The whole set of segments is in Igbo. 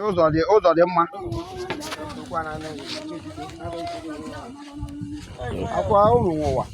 ụzọ dị mma akwa ụlọ ụwa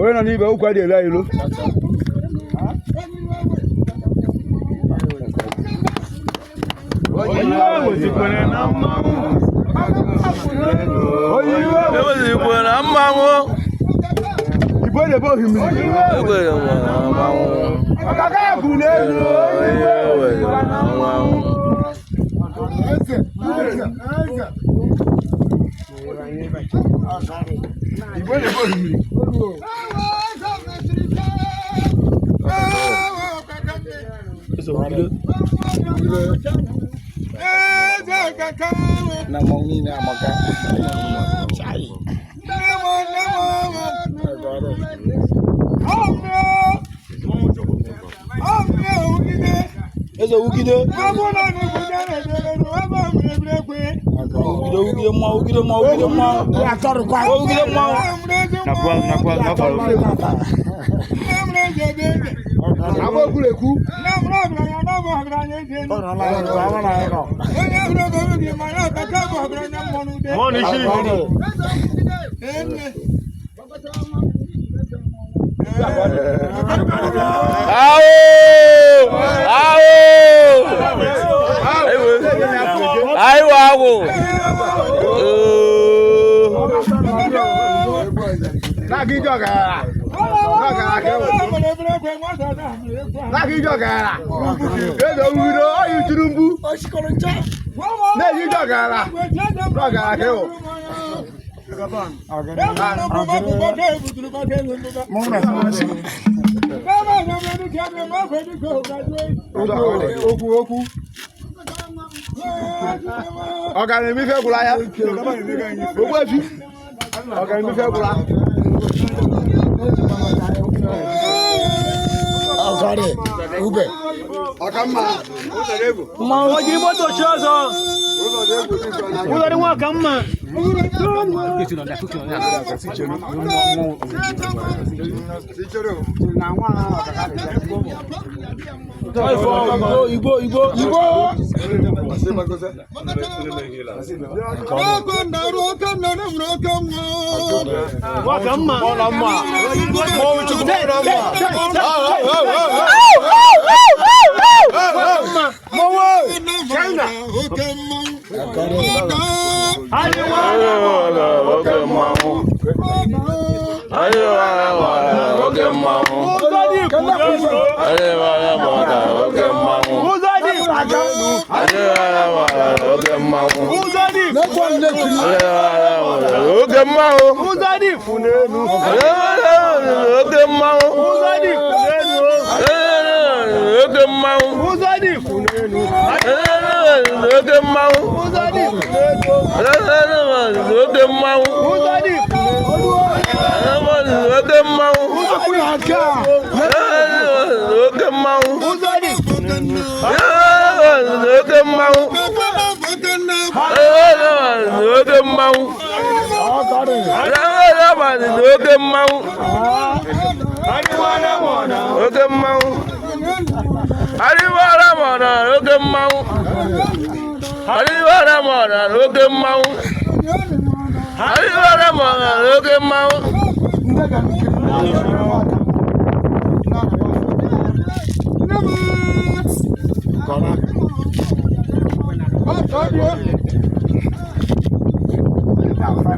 onye nọ n'ibe ụkwa dị ele ilo Igbo na-ebe ohimiri ọkaka ya bụ n'elu Igbo na-ebe ohimiri na mawuni na maka chai Eze ugide Ọ̀gá mi fẹ́ kula ya. Gbogbo efi. Ọ̀gá mi fẹ́ kula. Ọ̀gá ube. Ọ̀gá mma. Mma oji moto chozo. Ulo ni wa kan mma. Igbo.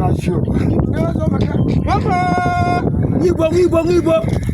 na show. Igbo.